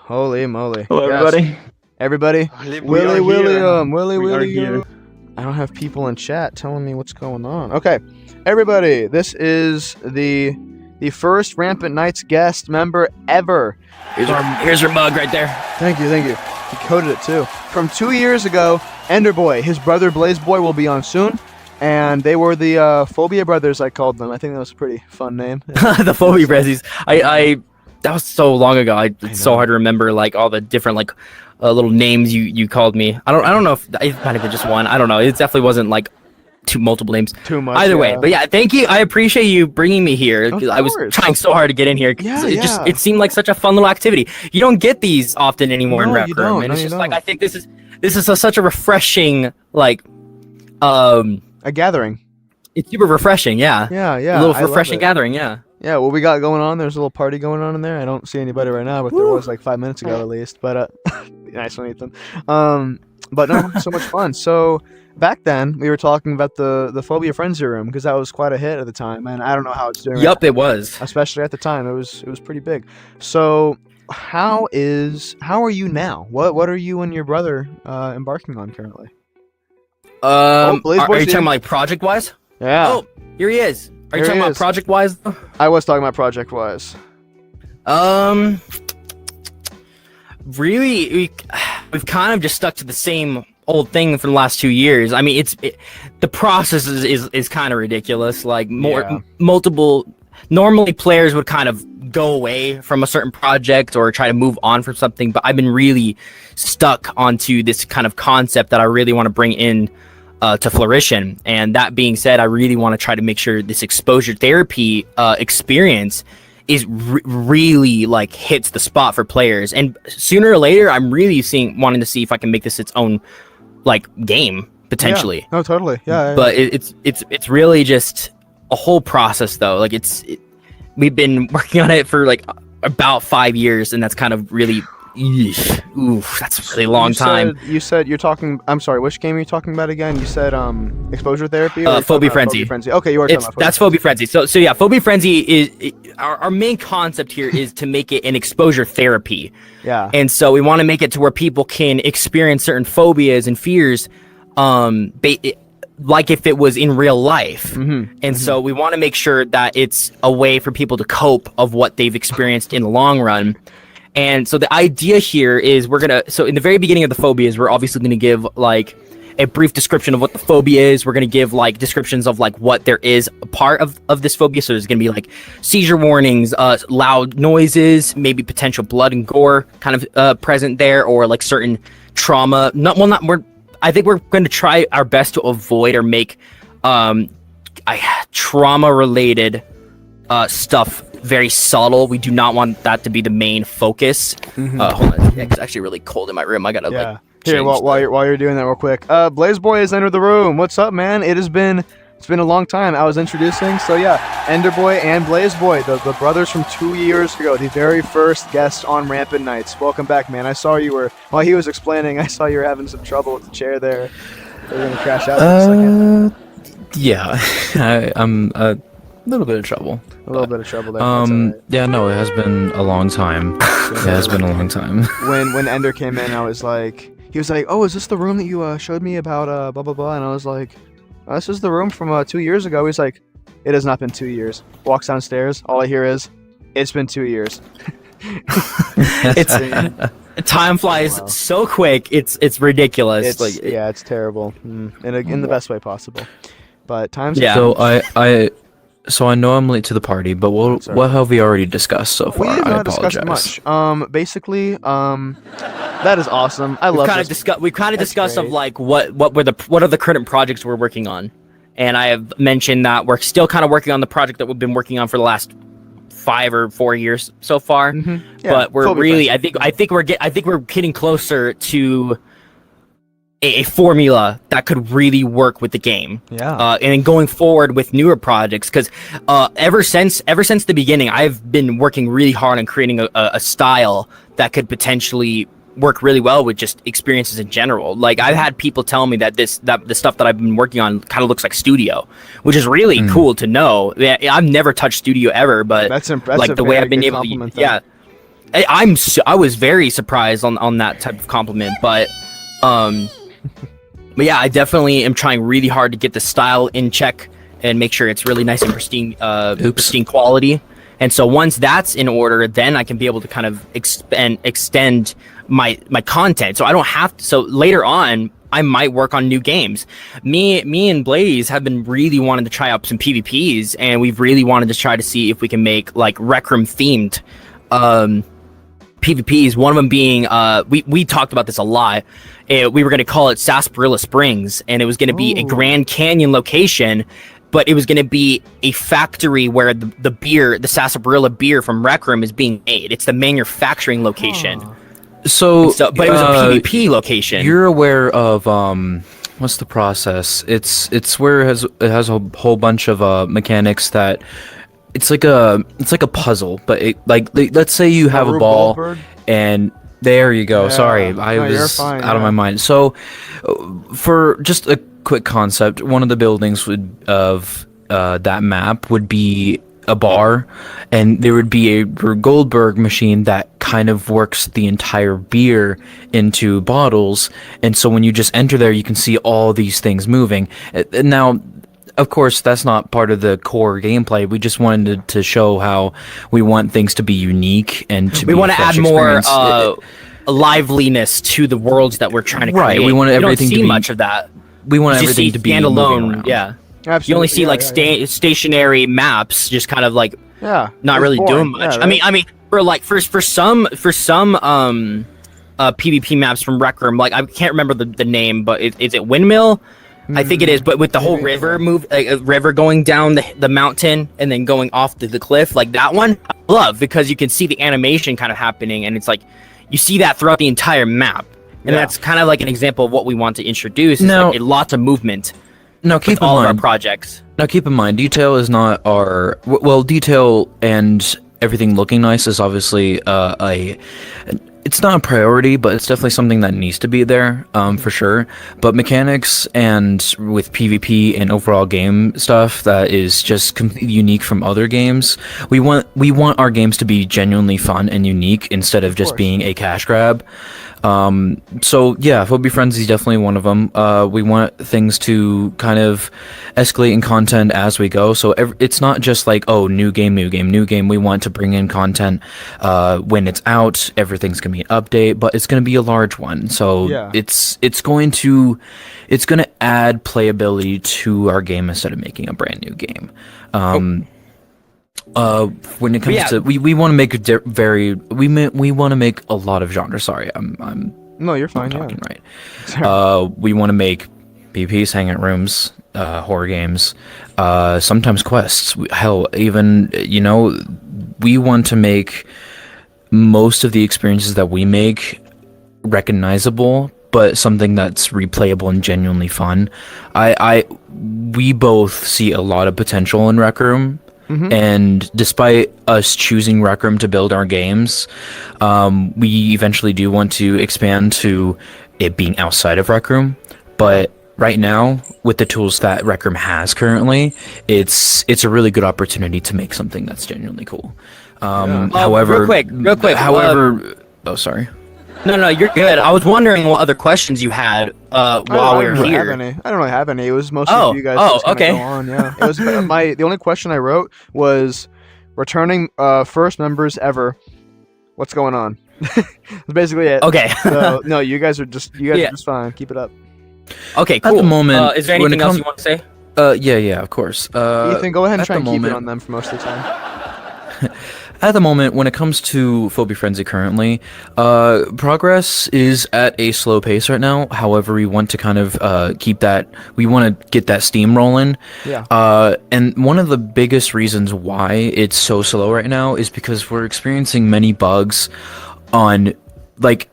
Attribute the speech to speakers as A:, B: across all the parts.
A: Holy moly.
B: Hello,
A: Yes.
B: everybody.
A: Everybody.
B: We are here.
A: Willie
B: We are
A: William.
B: here.
A: I don't have people in chat telling me what's going on. Okay. Everybody, this is the first Rampant Knights guest member ever.
C: Here's your mug right there.
A: Thank you. He coded it too. From 2 years ago, EnderyBoy, his brother Blazeboy will be on soon. And they were the Phobia Brothers, I called them. I think that was a pretty fun name.
C: The Phobia Brezzies. I that was so long ago. It's so hard to remember like all the different like little names you called me. I don't know if it might have been just one. I don't know. It definitely wasn't like multiple names.
A: Too much.
C: Either way, but yeah, thank you. I appreciate you bringing me here. I was trying so hard to get in here. It seemed like such a fun little activity. You don't get these often anymore in Rep Room, and it's just like I think this is such a refreshing like
A: a gathering.
C: It's super refreshing, yeah.
A: Yeah.
C: A little refreshing gathering, yeah.
A: Yeah, what we got going on, there's a little party going on in there. I don't see anybody right now, but there was like 5 minutes ago at least. But nice one, Ethan. But no, so much fun. So back then, we were talking about the Phobia Frenzy Room because that was quite a hit at the time, and I don't know how it's doing.
C: Yup, it was.
A: Especially at the time, it was pretty big. So how are you now? What are you and your brother embarking on currently?
C: Are you talking about like project wise?
A: Yeah.
C: Oh, here he is. Are you talking about project wise?
A: I was talking about project wise.
C: Really, we've kind of just stuck to the same old thing for the last 2 years. I mean, the process is kind of ridiculous. Like multiple. Normally, players would kind of go away from a certain project or try to move on from something, but I've been really stuck onto this kind of concept that I really want to bring in to fruition. And that being said, I really want to try to make sure this exposure therapy experience is really like hits the spot for players. And sooner or later, I'm really wanting to see if I can make this its own like game potentially.
A: Yeah. No, totally. Yeah.
C: But it's really just a whole process though. Like we've been working on it for like about 5 years, and that's kind of really. Oof, that's a really long time.
A: You said you're talking. I'm sorry. Which game are you talking about again? You said exposure therapy.
C: Phobia Frenzy.
A: Okay, you are talking about
C: that's Phobia Frenzy. So yeah, Phobia Frenzy is our main concept here is to make it an exposure therapy.
A: Yeah.
C: And so we want to make it to where people can experience certain phobias and fears, like if it was in real life. And so we want to make sure that it's a way for people to cope of what they've experienced in the long run. And so the idea here is so in the very beginning of the phobias, we're obviously going to give like a brief description of what the phobia is. We're going to give like descriptions of like what there is a part of this phobia. So there's going to be like seizure warnings, loud noises, maybe potential blood and gore kind of present there, or like certain trauma. I think we're going to try our best to avoid or make trauma related stuff very subtle. We do not want that to be the main focus. Hold on, it's actually really cold in my room. I gotta like
A: here while you're doing that real quick. Blazeboy has entered the room. What's up, man? It's been a long time. I was introducing. So yeah, EnderyBoy and Blazeboy, the brothers from 2 years ago, the very first guests on Rampant Knights. Welcome back, man. I saw you were while he was explaining. I saw you were having some trouble with the chair there. We're gonna crash out in a second.
B: Yeah, I'm a little bit of trouble.
A: A little bit of trouble there.
B: Yeah, no, it has been a long time. It has been a long time.
A: When Ender came in, he was like, "Oh, is this the room that you showed me about blah blah blah?" And I was like, oh, "This is the room from 2 years ago." He's like, "It has not been 2 years." Walks downstairs. All I hear is, "It's been 2 years."
C: Time flies so quick. It's ridiculous.
A: It's terrible in the best way possible. But times.
B: So So I know I'm late to the party, but what have we already discussed so far?
A: We have not discussed much. Basically, that is awesome. I love this.
C: We've kind of discussed of like what are the current projects we're working on, and I have mentioned that we're still kind of working on the project that we've been working on for the last 5 or 4 years so far. But we're really, I think we're getting closer to a formula that could really work with the game. And then going forward with newer projects, because ever since the beginning, I've been working really hard on creating a style that could potentially work really well with just experiences in general. Like I've had people tell me that the stuff that I've been working on kind of looks like Studio, which is really cool to know. I've never touched Studio ever, but
A: that's
C: like the way I've been able to, I was very surprised on that type of compliment, but yeah, I definitely am trying really hard to get the style in check and make sure it's really nice and pristine quality. And so once that's in order, then I can be able to kind of extend my content. So I don't have to. So later on, I might work on new games. Me and Blaze have been really wanting to try out some PvPs, and we've really wanted to try to see if we can make like Rec Room themed PvPs. One of them being we talked about this a lot. We were going to call it Sarsaparilla Springs, and it was going to be a Grand Canyon location. But it was going to be a factory where the beer, the Sarsaparilla beer from Rec Room, is being made. It's the manufacturing location.
B: So
C: but it was a PvP location.
B: You're aware of what's the process? It's where it has a whole bunch of mechanics that it's like a puzzle, but let's say you have a ball
A: Goldberg?
B: and there you go.
A: Yeah.
B: Sorry, I
A: No, you're
B: was
A: fine,
B: out of my mind. So for just a quick concept, one of the buildings of that map would be a bar, and there would be a Goldberg machine that kind of works the entire beer into bottles, and so when you just enter there, you can see all these things moving. Now, of course, that's not part of the core gameplay. We just wanted to show how we want things to be unique and to
C: we
B: want
C: to add more liveliness to the worlds that we're trying to create.
B: Right, we want everything
C: to
B: to
C: see
B: be
C: much of that.
B: We want
C: You just
B: everything
C: see
B: to be moving
C: standalone.
B: around.
C: Yeah.
A: Absolutely.
C: You only see stationary maps, just kind of like not
A: it's
C: really
A: boring.
C: doing much.
A: Yeah, right?
C: I mean, for some PvP maps from Rec Room, like I can't remember the name, but is it Windmill? I think it is, but with the whole river river going down the mountain and then going off the cliff, like that one, I love because you can see the animation kind of happening, and it's like you see that throughout the entire map, and that's kind of like an example of what we want to introduce. Is
B: Now-
C: like lots of movement.
B: Now keep in
C: all of our
B: mind,
C: projects.
B: Now keep in mind, detail is not our detail and everything looking nice is obviously it's not a priority, but it's definitely something that needs to be there for sure. But mechanics and with PvP and overall game stuff that is just completely unique from other games. We want our games to be genuinely fun and unique instead of just being a cash grab. So yeah, Phobia Frenzy is definitely one of them. We want things to kind of escalate in content as we go. So it's not just like, oh, new game. We want to bring in content when it's out. Everything's gonna be an update, but it's gonna be a large one. So it's going to add playability to our game instead of making a brand new game. When it comes to we want to make we want to make a lot of genres. Sorry, I'm
A: No, you're fine.
B: talking right. We want to make PvPs, hangout rooms, horror games, sometimes quests. Hell, even we want to make most of the experiences that we make recognizable, but something that's replayable and genuinely fun. We both see a lot of potential in Rec Room. Mm-hmm. And despite us choosing Rec Room to build our games, we eventually do want to expand to it being outside of Rec Room. But right now, with the tools that Rec Room has currently, it's a really good opportunity to make something that's genuinely cool. However,
C: real quick.
B: However, sorry.
C: No, you're good. I was wondering what other questions you had while we were here.
A: I don't really have any. It was mostly you guys. Just
C: okay.
A: Go on, yeah. It was the only question I wrote was returning first members ever. What's going on? That's basically it.
C: Okay.
A: So, no, you guys are just fine. Keep it up.
C: Okay, cool.
B: At the moment,
C: is there anything else you want to say?
B: Yeah, of course.
A: Ethan, go ahead and try and keep it
B: moment-
A: on them for most of the time.
B: At the moment, when it comes to Phobia Frenzy currently, progress is at a slow pace right now. However, we want to kind of we want to get that steam rolling.
A: Yeah.
B: And one of the biggest reasons why it's so slow right now is because we're experiencing many bugs on, like,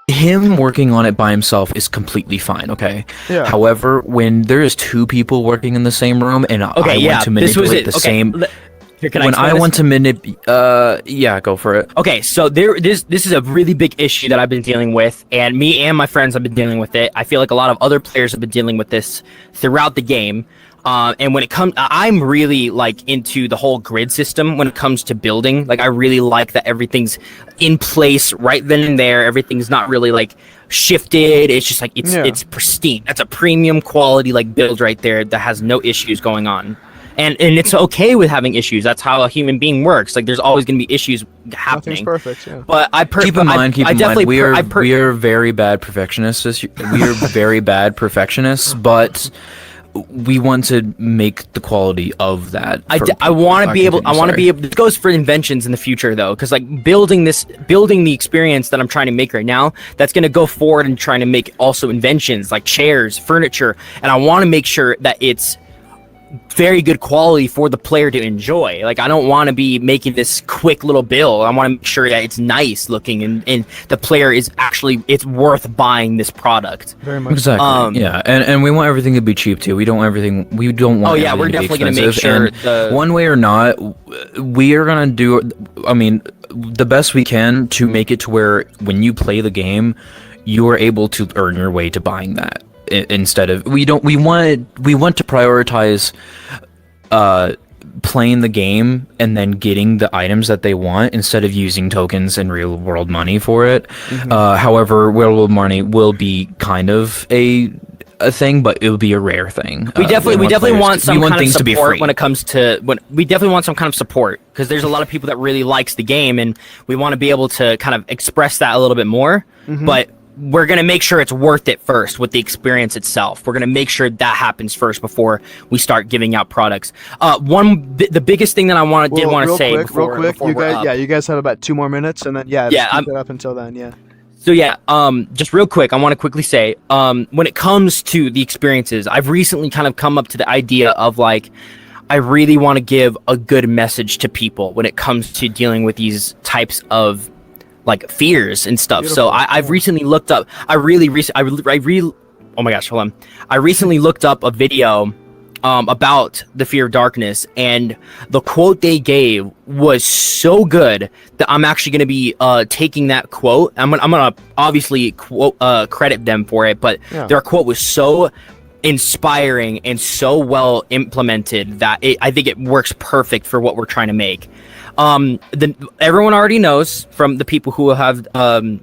B: him working on it by himself is completely fine, okay?
A: Yeah.
B: However, when there is two people working in the same room and I want to manipulate the same...
C: Here,
B: when I want to manipulate, yeah, go for it.
C: Okay, so this is a really big issue that I've been dealing with, and me and my friends have been dealing with it. I feel like a lot of other players have been dealing with this throughout the game. And when it comes, I'm really like into the whole grid system when it comes to building. Like I really like that everything's in place right then and there. Everything's not really like shifted. It's just like it's pristine. That's a premium quality like build right there that has no issues going on. And it's okay with having issues. That's how a human being works. Like there's always going to be issues happening.
A: Nothing's perfect. Yeah.
C: But keep in mind,
B: we are very bad perfectionists. We are very bad perfectionists, but we want to make the quality of that.
C: I want to be able. This goes for inventions in the future though, because like building the experience that I'm trying to make right now, that's going to go forward and trying to make also inventions like chairs, furniture, and I want to make sure that it's very good quality for the player to enjoy. Like I don't want to be making this quick little build. I want to make sure that it's nice looking and the player is actually it's worth buying this product.
A: Very much.
B: Exactly. Yeah, and we want everything to be cheap too. We don't want everything. Oh
C: yeah, we're definitely gonna make sure.
B: One way or not, we are gonna do. I mean, the best we can to make it to where when you play the game, you are able to earn your way to buying that. Instead of we want to prioritize playing the game and then getting the items that they want instead of using tokens and real world money for it. However, real world money will be kind of a thing, but it will be a rare thing.
C: We definitely want some kind of support when it comes to we definitely want some kind of support because there's a lot of people that really likes the game and we want to be able to kind of express that a little bit more. But we're going to make sure it's worth it first with the experience itself. We're going to make sure that happens first before we start giving out products. The biggest thing that I did want to say
A: real quick, you guys have about 2 more minutes and then keep it up until then.
C: So just real quick, I want to quickly say, when it comes to the experiences, I've recently kind of come up to the idea of like, I really want to give a good message to people when it comes to dealing with these types of like fears and stuff. Beautiful. So I've recently looked up. Oh my gosh, hold on. I recently looked up a video about the fear of darkness, and the quote they gave was so good that I'm actually going to be taking that quote. I'm gonna obviously credit them for it, but their quote was so inspiring and so well implemented that I think it works perfect for what we're trying to make. Everyone already knows from the people who have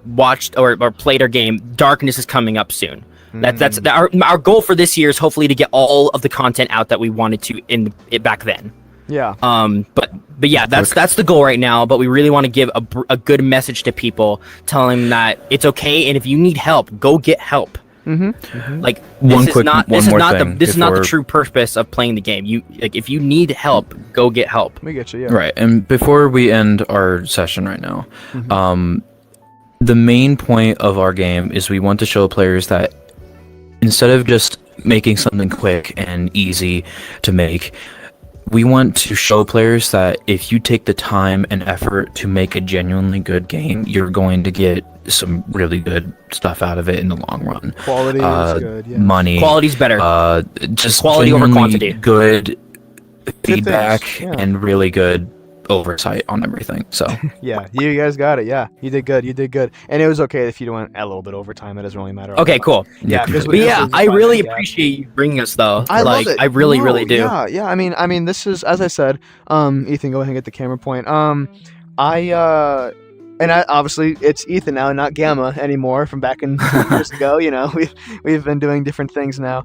C: watched or played our game, Darkness is coming up soon. That's our goal for this year is hopefully to get all of the content out that we wanted to in it back then.
A: Yeah.
C: But yeah, that's the goal right now. But we really want to give a good message to people, telling them that it's okay, and if you need help, go get help. Like this is not the true purpose of playing the game. If you need help, go get help.
A: We get you, yeah.
B: Right, and before we end our session right now, the main point of our game is we want to show players that instead of just making something quick and easy to make, we want to show players that if you take the time and effort to make a genuinely good game, you're going to get some really good stuff out of it in the long run.
A: Quality is good, yeah.
B: Money.
C: Quality's better.
B: Just
C: quality over quantity.
B: Good feedback and really good oversight on everything. So
A: yeah, you guys got it. Yeah, you did good. And it was okay if you went a little bit overtime. It doesn't really matter.
C: Okay, cool.
A: Yeah,
C: I really appreciate you bringing us though.
A: I love it.
C: I really do.
A: Yeah. I mean, this is, as I said. Ethan, go ahead and get the camera point. Obviously it's Ethan now, not Gamma anymore from back in years ago. You know, we've been doing different things now.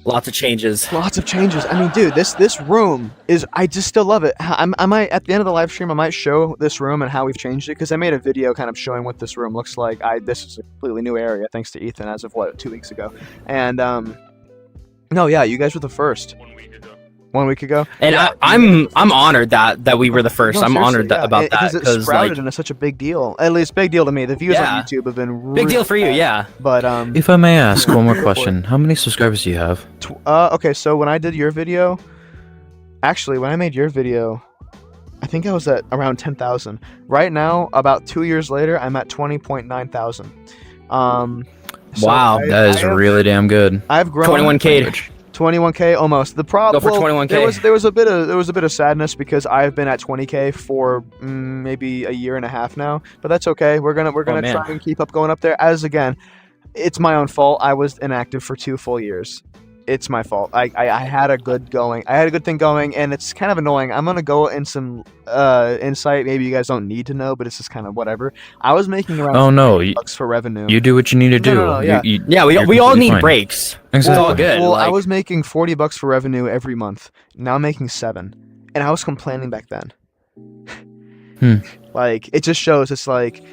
C: Lots of changes.
A: I mean, dude, this room is, I just still love it. I might, at the end of the live stream, I might show this room and how we've changed it, because I made a video kind of showing what this room looks like. This is a completely new area, thanks to Ethan, as of 2 weeks ago. And, no, yeah, you guys were the first. 1 week ago.
C: And I'm honored that we were the first.
A: No,
C: I'm honored about that
A: because it sprouted into such a big deal. At least big deal to me. The views on YouTube have been really
C: big deal for you, yeah.
A: But
B: if I may ask one more question, how many subscribers do you have?
A: Okay, so when I did your video, when I made your video, I think I was at around 10,000. Right now, about 2 years later, I'm at 20.9 thousand.
B: Wow, that is really damn good.
A: I've grown
C: 21K.
A: 21K almost. The problem,
C: go for 21K.
A: There was a bit of sadness because I've been at 20K for maybe a year and a half now, but that's okay. We're gonna try and keep up going up there. As again, it's my own fault. I was inactive for 2 full years. it's my fault. I had a good going. I had a good thing going, and it's kind of annoying. I'm gonna go in some insight. Maybe you guys don't need to know, but it's just kind of whatever. I was making around
B: Oh no,
A: $40 for revenue.
B: you do what you need to do.
A: No, yeah.
C: Yeah, we all
B: completely
C: need
B: fine.
C: breaks.
B: Exactly.
C: It's all good.
A: Well, I
C: like-
A: was making $40 for revenue every month. Now I'm making 7, and I was complaining back then. Like, it just shows. It's like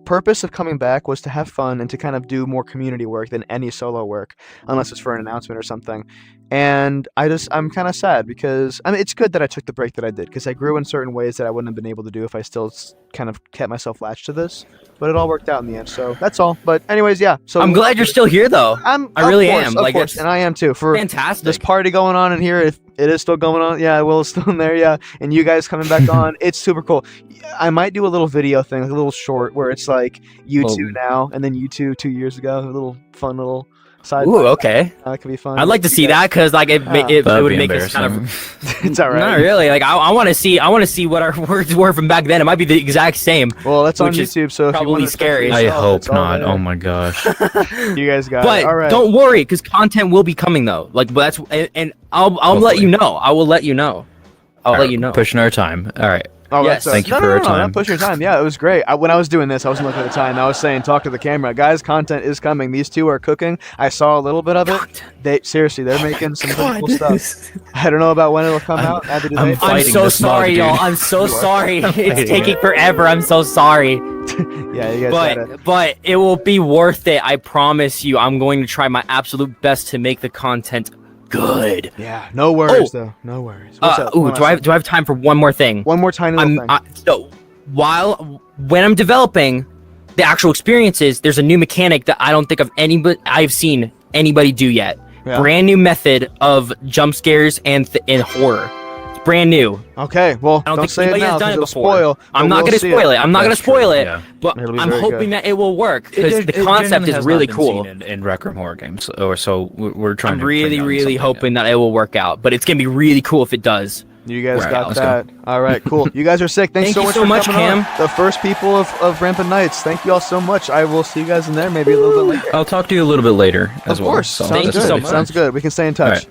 A: purpose of coming back was to have fun and to kind of do more community work than any solo work, unless it's for an announcement or something. And I'm kind of sad because I mean it's good that I took the break that I did because I grew in certain ways that I wouldn't have been able to do if I still kind of kept myself latched to this. But it all worked out in the end, so that's all. But anyways, yeah. So
C: I'm glad you're still here, though.
A: I
C: I really
A: am.
C: am.
A: Of
C: Like,
A: course,
C: it's
A: and I am too. For
C: fantastic.
A: this party going on in here, if it is still going on, yeah, Will's still in there, yeah, and you guys coming back on, it's super cool. I might do a little video thing, like a little short, where it's like YouTube now, and then YouTube 2 years ago, a little fun little side.
C: Ooh, okay.
A: That could be fun.
C: I'd like to see that because like it
B: That'd
C: would
B: be
C: make us kind of.
A: It's all right.
C: Not really. Like I want to see what our words were from back then. It might be the exact same.
A: Well, that's on
C: which is
A: YouTube, so if you
C: probably
A: want to
C: scary.
B: I hope
A: it's all
B: not.
A: there.
B: Oh my gosh.
A: You guys got
C: But
A: it. All right.
C: don't worry, because content will be coming though. Like but that's and I'll let
B: Hopefully.
C: you know. I will let you know. I'll let you know.
B: Pushing our time. All right.
A: Oh,
C: Yes.
A: that's
B: Thank you
A: no,
B: for
A: no,
B: your
A: no, no,
B: time.
A: not push your time. Yeah, it was great. When I was doing this, I wasn't looking at the time. I was saying, talk to the camera, guys. Content is coming. These two are cooking. I saw a little bit of it. They're making some pretty cool stuff. I don't know about when it'll come out. I had to do
B: I'm
A: that.
C: I'm
B: fighting
C: so
B: this mug,
C: sorry,
B: dude.
C: y'all. I'm so
A: You are.
C: sorry.
B: fighting
C: It's taking
B: it.
C: forever. I'm so sorry.
A: Yeah, you guys got it.
C: But it will be worth it. I promise you. I'm going to try my absolute best to make the content good.
A: Yeah, no worries though. No worries. What's up?
C: Ooh,
A: One
C: do I have time for one more thing?
A: One more tiny little thing.
C: So when I'm developing the actual experiences, there's a new mechanic that I don't think I've seen anybody do yet.
A: Yeah.
C: Brand new method of jump scares and horror. It's brand new.
A: Okay, well,
C: I don't
A: don't
C: think
A: say it
C: anybody
A: now
C: has done
A: because
C: it
A: it'll
C: before.
A: spoil.
C: I'm
A: but
C: not
A: we'll
C: gonna
A: see
C: spoil it. I'm not gonna
B: That's true,
C: spoil it.
B: yeah.
C: But
A: It'll be
C: I'm
A: very
C: hoping
A: good.
C: that it will work because the
B: It
C: concept
B: genuinely
C: is
B: has
C: really
B: not been
C: cool.
B: seen in Rec Room horror games, or so we're trying
C: I'm
B: to. bring
C: really,
B: out
C: really
B: something
C: hoping
B: new.
C: that it will work out. But it's gonna be really cool if it does.
A: You guys
B: Right,
A: got
B: let's
A: that. All right, cool. You guys are sick. Thanks
C: Thank you
A: so
C: so
A: much
C: much,
A: for coming on.
C: Cam.
A: The first people of Rampant Nights. Thank you all so much. I will see you guys in there maybe a little bit later.
B: I'll talk to you a little bit later as
A: Of
B: well.
A: course.
B: So
A: Sounds
C: Thank you
A: good.
C: so much.
A: Sounds good. We can stay in touch.
B: All right.